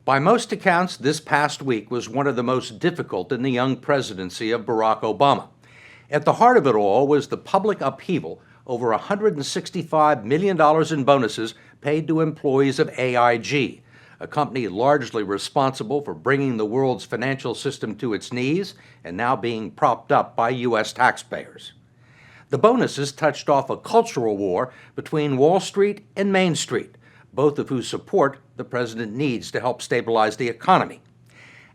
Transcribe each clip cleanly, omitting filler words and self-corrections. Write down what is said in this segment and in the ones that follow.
By most accounts, this past week was one of the most difficult in the young presidency of Barack Obama. At the heart of it all was the public upheaval over $165 million in bonuses paid to employees of AIG, a company largely responsible for bringing the world's financial system to its knees and now being propped up by U.S. taxpayers. The bonuses touched off a cultural war between Wall Street and Main Street, both of whose support the president needs to help stabilize the economy.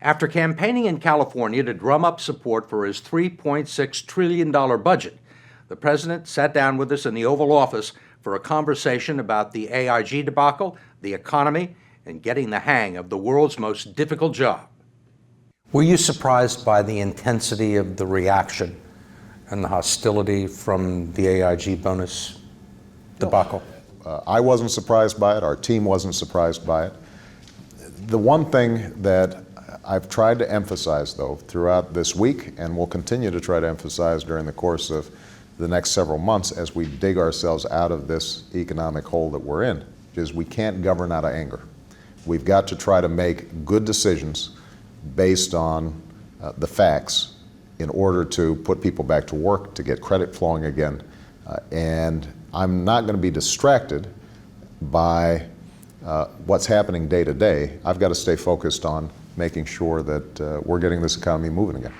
After campaigning in California to drum up support for his $3.6 trillion budget, the president sat down with us in the Oval Office for a conversation about the AIG debacle, the economy, and getting the hang of the world's most difficult job. Were you surprised by the intensity of the reaction and the hostility from the AIG bonus debacle? I wasn't surprised by it. Our team wasn't surprised by it. The one thing that I've tried to emphasize, though, throughout this week, and will continue to try to emphasize during the course of the next several months as we dig ourselves out of this economic hole that we're in, is we can't govern out of anger. We've got to try to make good decisions based on the facts in order to put people back to work, to get credit flowing again. And I'm not going to be distracted by what's happening day to day. I've got to stay focused on making sure that we're getting this economy moving again.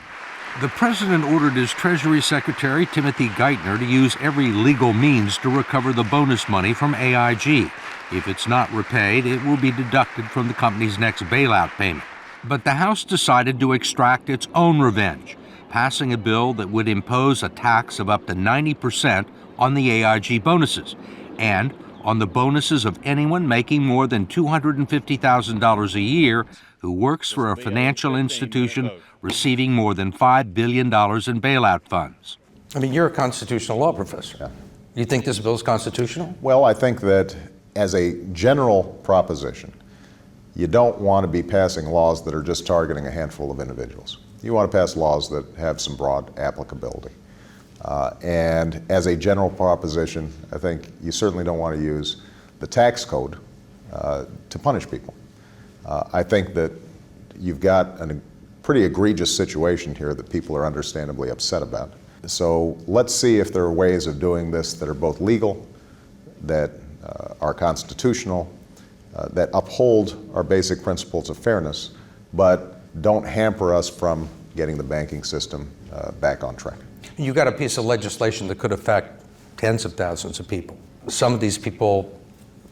The president ordered his Treasury Secretary, Timothy Geithner, to use every legal means to recover the bonus money from AIG. If it's not repaid, it will be deducted from the company's next bailout payment. But the House decided to extract its own revenge, passing a bill that would impose a tax of up to 90% on the AIG bonuses and on the bonuses of anyone making more than $250,000 a year who works for a financial institution receiving more than $5 billion in bailout funds. I mean, you're a constitutional law professor. Yeah. You think this bill is constitutional? Well, I think that as a general proposition, you don't want to be passing laws that are just targeting a handful of individuals. You want to pass laws that have some broad applicability. And as a general proposition, I think you certainly don't want to use the tax code to punish people. I think that you've got a pretty egregious situation here that people are understandably upset about. So let's see if there are ways of doing this that are both legal, that are constitutional, that uphold our basic principles of fairness, but don't hamper us from getting the banking system back on track. You got a piece of legislation that could affect tens of thousands of people. Some of these people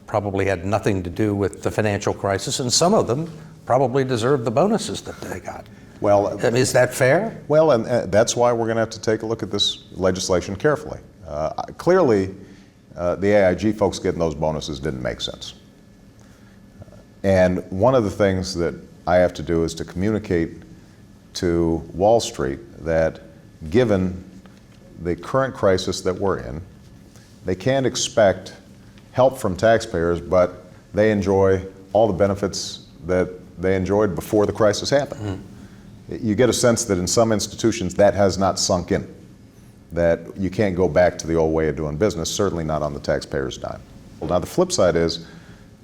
probably had nothing to do with the financial crisis, and some of them probably deserve the bonuses that they got. Well, is that fair? Well, and that's why we're going to have to take a look at this legislation carefully. Clearly, the AIG folks getting those bonuses didn't make sense. And one of the things that I have to do is to communicate to Wall Street that given the current crisis that we're in, they can't expect help from taxpayers, but they enjoy all the benefits that they enjoyed before the crisis happened. Mm-hmm. You get a sense that in some institutions that has not sunk in, that you can't go back to the old way of doing business, certainly not on the taxpayer's dime. Well, now the flip side is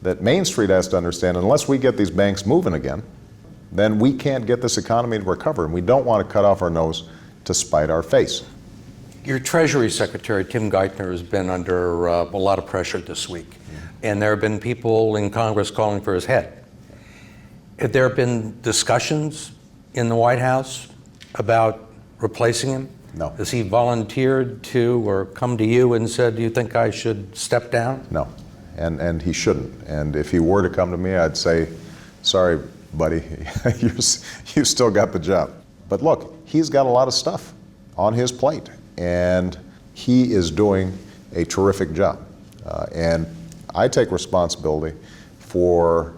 that Main Street has to understand unless we get these banks moving again, then we can't get this economy to recover, and we don't want to cut off our nose to spite our face. Your Treasury Secretary, Tim Geithner, has been under a lot of pressure this week, and there have been people in Congress calling for his head. Have there been discussions in the White House about replacing him? No. Has he volunteered to or come to you and said, do you think I should step down? No, and he shouldn't. And if he were to come to me, I'd say, sorry, buddy, you've still got the job. But look, he's got a lot of stuff on his plate, and he is doing a terrific job. And I take responsibility for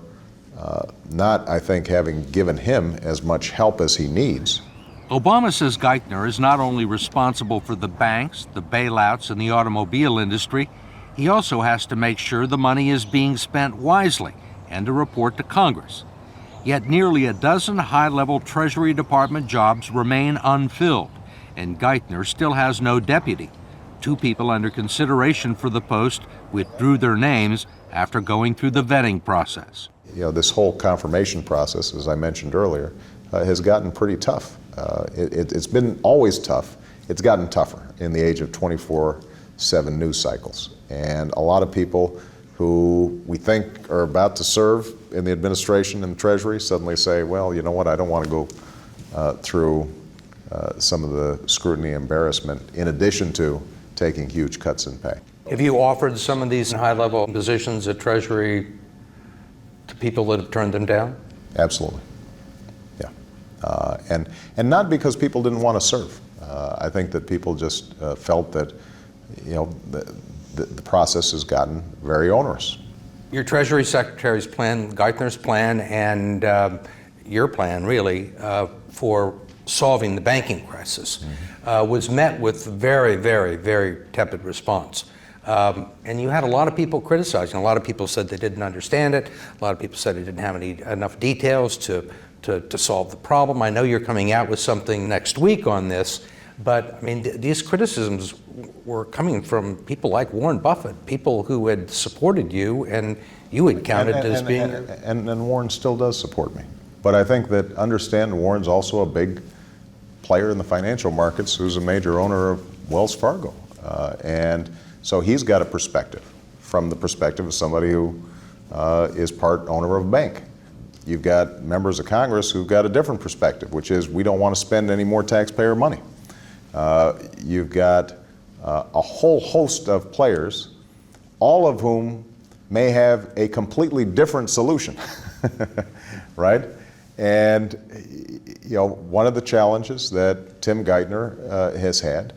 not, I think, having given him as much help as he needs. Obama says Geithner is not only responsible for the banks, the bailouts, and the automobile industry, he also has to make sure the money is being spent wisely and to report to Congress. Yet nearly a dozen high-level Treasury Department jobs remain unfilled, and Geithner still has no deputy. Two people under consideration for the post withdrew their names after going through the vetting process. You know, this whole confirmation process, as I mentioned earlier, has gotten pretty tough. It's been always tough. It's gotten tougher in the age of 24/7 news cycles. And a lot of people who we think are about to serve in the administration and the Treasury suddenly say, well, you know what, I don't want to go through some of the scrutiny and embarrassment in addition to taking huge cuts in pay. Have you offered some of these high-level positions at Treasury to people that have turned them down? Absolutely, yeah. And not because people didn't want to serve. I think that people just felt that, you know, the process has gotten very onerous. Your Treasury Secretary's plan, Geithners' plan, and your plan, really, for solving the banking crisis was met with very, very, very tepid response. And you had a lot of people criticizing. A lot of people said they didn't understand it. A lot of people said it didn't have enough details to solve the problem. I know you're coming out with something next week on this, but I mean, these criticisms were coming from people like Warren Buffett, people who had supported you and you had counted as being... And Warren still does support me. But I think that understand Warren's also a big player in the financial markets who's a major owner of Wells Fargo. And so he's got a perspective from the perspective of somebody who is part owner of a bank. You've got members of Congress who've got a different perspective, which is we don't want to spend any more taxpayer money. You've got a whole host of players, all of whom may have a completely different solution, right? And you know, one of the challenges that Tim Geithner has had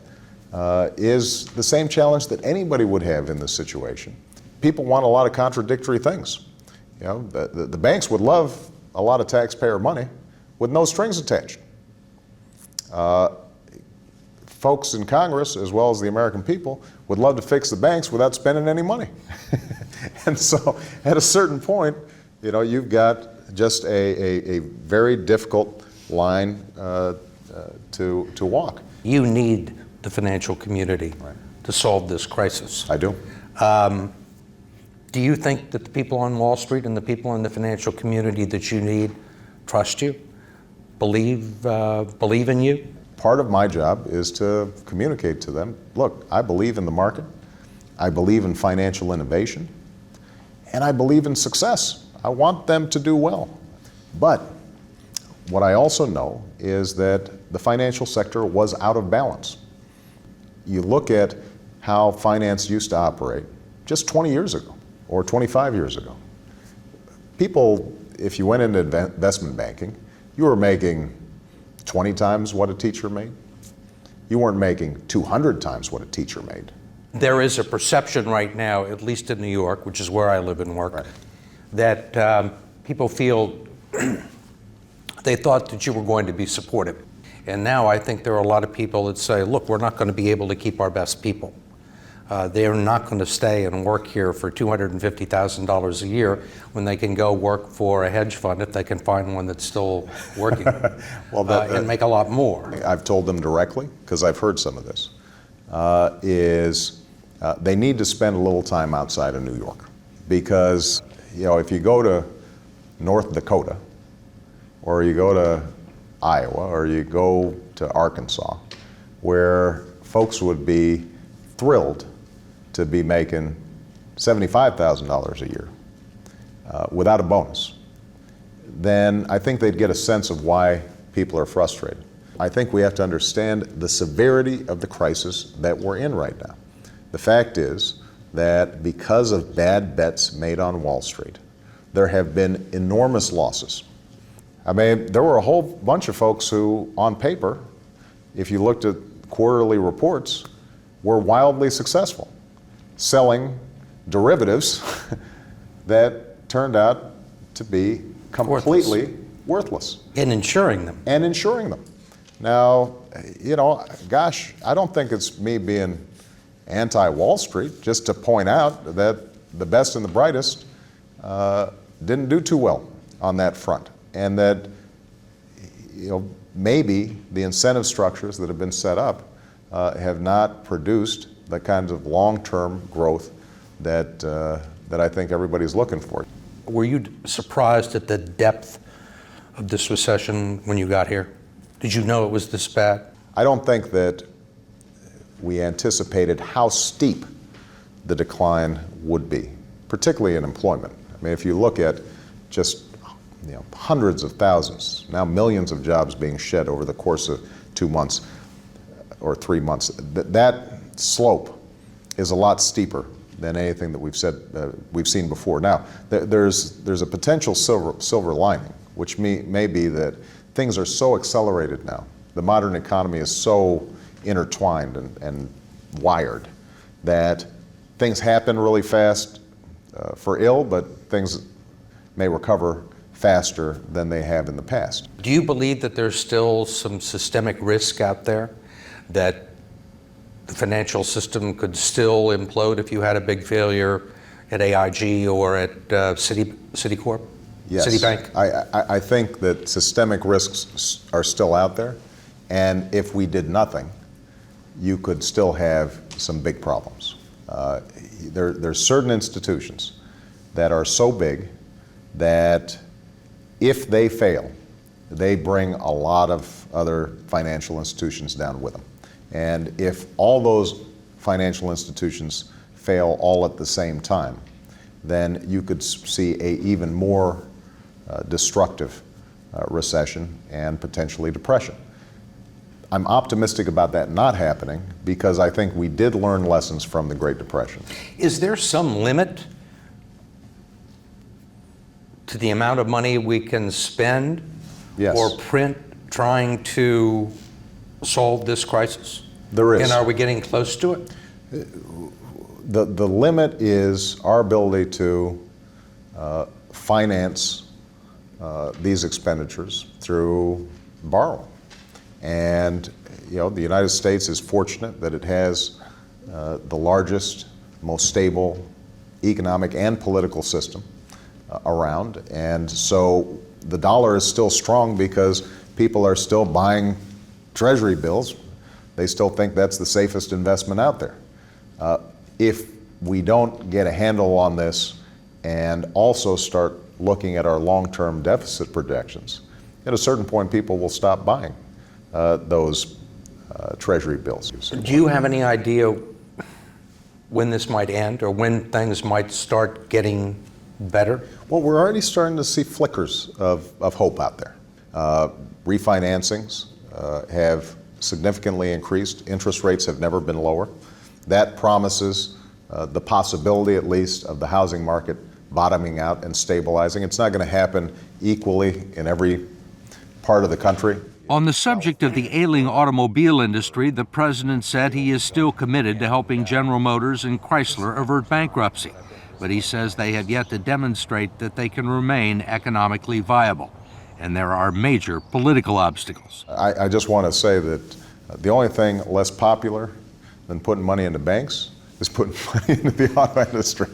is the same challenge that anybody would have in this situation. People want a lot of contradictory things. You know, the banks would love a lot of taxpayer money with no strings attached. Folks in Congress, as well as the American people, would love to fix the banks without spending any money. And so at a certain point, you know, you've got just a very difficult line to walk. You need the financial community to solve this crisis. I do. Do you think that the people on Wall Street and the people in the financial community that you need trust you, believe in you? Part of my job is to communicate to them, look, I believe in the market, I believe in financial innovation, and I believe in success. I want them to do well. But what I also know is that the financial sector was out of balance. You look at how finance used to operate just 20 years ago or 25 years ago. People, if you went into investment banking, you were making 20 times what a teacher made. You weren't making 200 times what a teacher made. There is a perception right now, at least in New York, which is where I live and work, that people feel they thought that you were going to be supportive. And now I think there are a lot of people that say, look, we're not going to be able to keep our best people. They are not going to stay and work here for $250,000 a year when they can go work for a hedge fund if they can find one that's still working well, and make a lot more. I've told them directly, because I've heard some of this, they need to spend a little time outside of New York. Because, you know, if you go to North Dakota, or you go to Iowa, or you go to Arkansas, where folks would be thrilled to be making $75,000 a year without a bonus, then I think they'd get a sense of why people are frustrated. I think we have to understand the severity of the crisis that we're in right now. The fact is that because of bad bets made on Wall Street, there have been enormous losses. I mean, there were a whole bunch of folks who, on paper, if you looked at quarterly reports, were wildly successful, selling derivatives that turned out to be completely worthless. And insuring them. And insuring them. Now, you know, gosh, I don't think it's me being anti-Wall Street, just to point out that the best and the brightest didn't do too well on that front. And that, you know, maybe the incentive structures that have been set up have not produced the kinds of long-term growth that that I think everybody's looking for. Were you surprised at the depth of this recession when you got here? Did you know it was this bad? I don't think that we anticipated how steep the decline would be, particularly in employment. I mean, if you look at just hundreds of thousands, now millions of jobs being shed over the course of 2 months or 3 months, that slope is a lot steeper than anything that we've seen before. Now, there's a potential silver lining, which may be that things are so accelerated now. The modern economy is so intertwined and wired that things happen really fast for ill, but things may recover faster than they have in the past. Do you believe that there's still some systemic risk out there, that the financial system could still implode if you had a big failure at AIG or at Citicorp? Yes. Citibank? I think that systemic risks are still out there, and if we did nothing, you could still have some big problems. There's certain institutions that are so big that if they fail, they bring a lot of other financial institutions down with them. And if all those financial institutions fail all at the same time, then you could see an even more destructive recession and potentially depression. I'm optimistic about that not happening because I think we did learn lessons from the Great Depression. Is there some limit to the amount of money we can spend Yes. or print trying to solve this crisis? There is. And are we getting close to it? The limit is our ability to finance these expenditures through borrowing. And the United States is fortunate that it has the largest, most stable economic and political system around. And so the dollar is still strong because people are still buying treasury bills. They still think that's the safest investment out there. If we don't get a handle on this and also start looking at our long-term deficit projections, at a certain point people will stop buying those treasury bills. Do you have any idea when this might end or when things might start getting better? Well, we're already starting to see flickers of hope out there. Refinancings have significantly increased. Interest rates have never been lower. That promises the possibility, at least, of the housing market bottoming out and stabilizing. It's not going to happen equally in every part of the country. On the subject of the ailing automobile industry, the president said he is still committed to helping General Motors and Chrysler avert bankruptcy. But he says they have yet to demonstrate that they can remain economically viable. And there are major political obstacles. I just want to say that the only thing less popular than putting money into banks is putting money into the auto industry.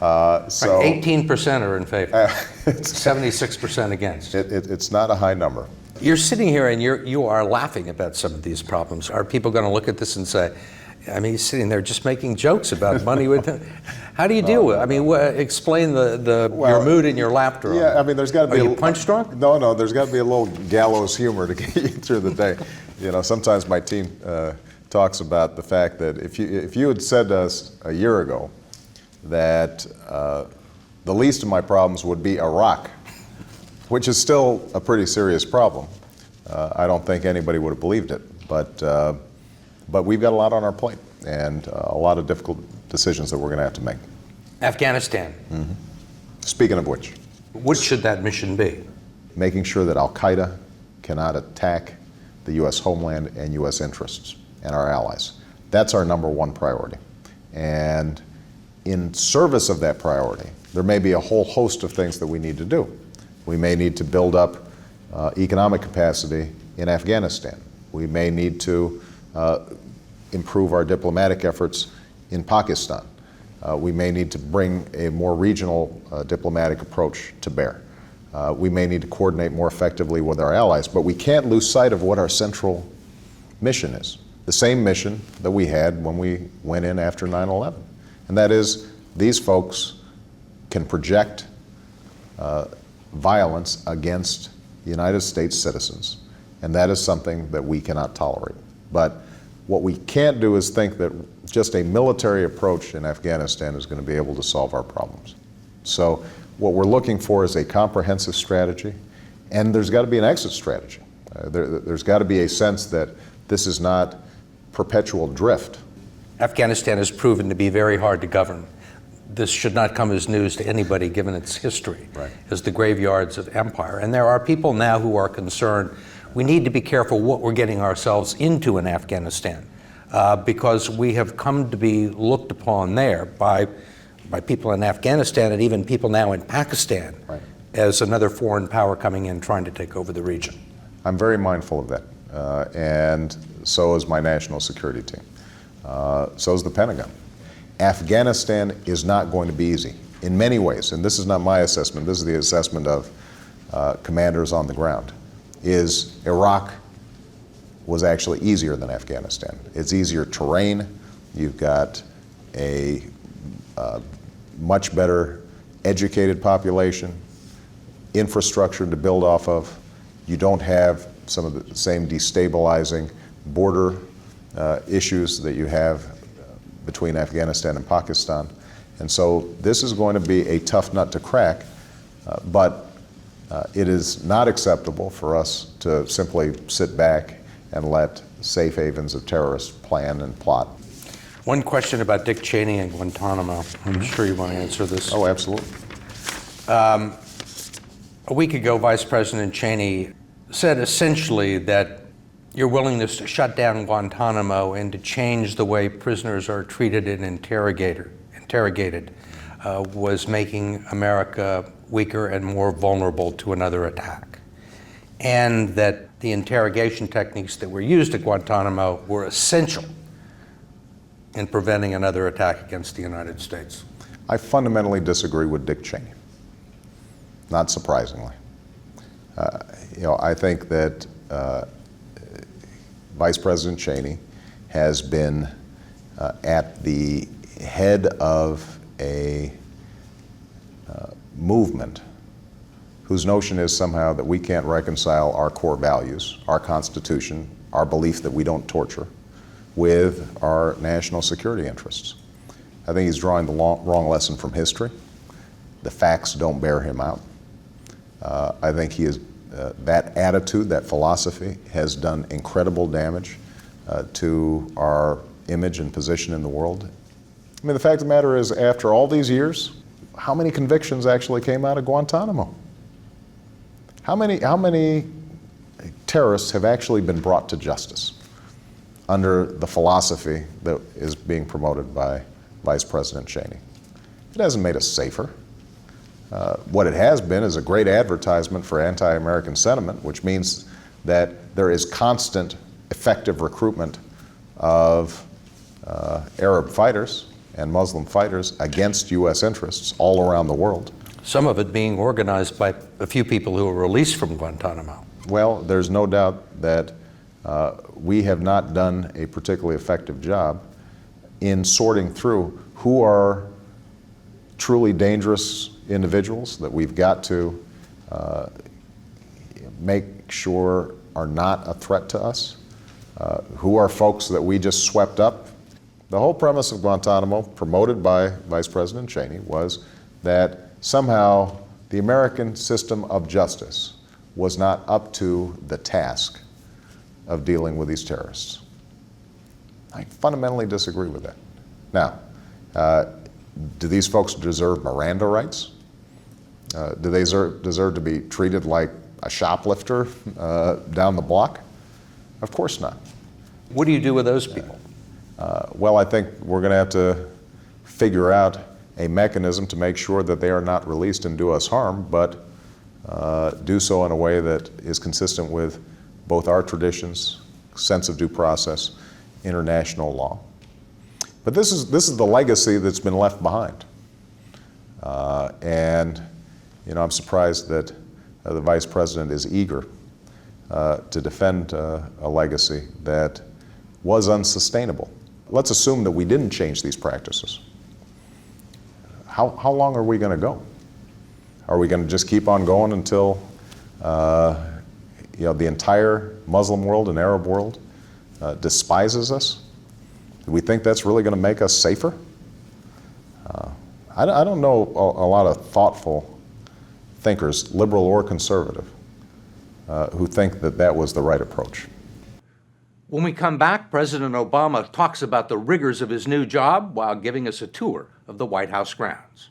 So 18% are in favor, 76% against. It's not a high number. You're sitting here and you are laughing about some of these problems. Are people going to look at this and say, I mean, he's sitting there just making jokes about money with him. How do you deal with it? I mean, explain your mood and your laughter. Yeah, I mean, there's got to be. Are you punch drunk? No, there's got to be a little gallows humor to get you through the day. Sometimes my team talks about the fact that if you had said to us a year ago that the least of my problems would be Iraq, which is still a pretty serious problem, I don't think anybody would have believed it. But we've got a lot on our plate and a lot of difficult decisions that we're going to have to make. Afghanistan. Mm-hmm. Speaking of which. What should that mission be? Making sure that Al-Qaeda cannot attack the U.S. homeland and U.S. interests and our allies. That's our number one priority. And in service of that priority, there may be a whole host of things that we need to do. We may need to build up economic capacity in Afghanistan. We may need to improve our diplomatic efforts in Pakistan. We may need to bring a more regional diplomatic approach to bear. We may need to coordinate more effectively with our allies, but we can't lose sight of what our central mission is. The same mission that we had when we went in after 9/11. And that is These folks can project violence against United States citizens, and that is something that we cannot tolerate. But what we can't do is think that just a military approach in Afghanistan is going to be able to solve our problems. So what we're looking for is a comprehensive strategy, and there's got to be an exit strategy. There's got to be a sense that this is not perpetual drift. Afghanistan has proven to be very hard to govern. This should not come as news to anybody given its history as the graveyards of empire. And there are people now who are concerned we need to be careful what we're getting ourselves into in Afghanistan because we have come to be looked upon there by people in Afghanistan and even people now in Pakistan as another foreign power coming in trying to take over the region. I'm very mindful of that, and so is my national security team. So is the Pentagon. Afghanistan is not going to be easy in many ways, and this is not my assessment, this is the assessment of commanders on the ground, is Iraq was actually easier than Afghanistan. It's easier terrain, you've got a much better educated population, infrastructure to build off of, you don't have some of the same destabilizing border issues that you have between Afghanistan and Pakistan. And so this is going to be a tough nut to crack, but it is not acceptable for us to simply sit back and let safe havens of terrorists plan and plot. One question about Dick Cheney and Guantanamo. I'm sure you want to answer this. Oh, absolutely. A week ago, Vice President Cheney said essentially that your willingness to shut down Guantanamo and to change the way prisoners are treated and interrogated was making America weaker and more vulnerable to another attack. And that the interrogation techniques that were used at Guantanamo were essential in preventing another attack against the United States. I fundamentally disagree with Dick Cheney, not surprisingly. I think that Vice President Cheney has been at the head of a movement whose notion is somehow that we can't reconcile our core values, our Constitution, our belief that we don't torture, with our national security interests. I think he's drawing the wrong lesson from history. The facts don't bear him out. I think he is, that attitude, that philosophy has done incredible damage to our image and position in the world. I mean, the fact of the matter is, after all these years, how many convictions actually came out of Guantanamo? How many terrorists have actually been brought to justice under the philosophy that is being promoted by Vice President Cheney? It hasn't made us safer. What it has been is a great advertisement for anti-American sentiment, which means that there is constant effective recruitment of Arab fighters and Muslim fighters against U.S. interests all around the world. Some of it being organized by a few people who were released from Guantanamo. Well, there's no doubt that we have not done a particularly effective job in sorting through who are truly dangerous individuals that we've got to make sure are not a threat to us, who are folks that we just swept up. The whole premise of Guantanamo, promoted by Vice President Cheney, was that somehow the American system of justice was not up to the task of dealing with these terrorists. I fundamentally disagree with that. Now, do these folks deserve Miranda rights? Do they deserve to be treated like a shoplifter down the block? Of course not. What do you do with those people? Well, I think we're going to have to figure out a mechanism to make sure that they are not released and do us harm, but do so in a way that is consistent with both our traditions, sense of due process, international law. But this is the legacy that's been left behind. And I'm surprised that the Vice President is eager to defend a legacy that was unsustainable. Let's assume that we didn't change these practices. how long are we going to go? Are we going to just keep on going until the entire Muslim world and Arab world despises us? Do we think that's really going to make us safer? I don't know a lot of thoughtful thinkers, liberal or conservative, who think that that was the right approach. When we come back, President Obama talks about the rigors of his new job while giving us a tour of the White House grounds.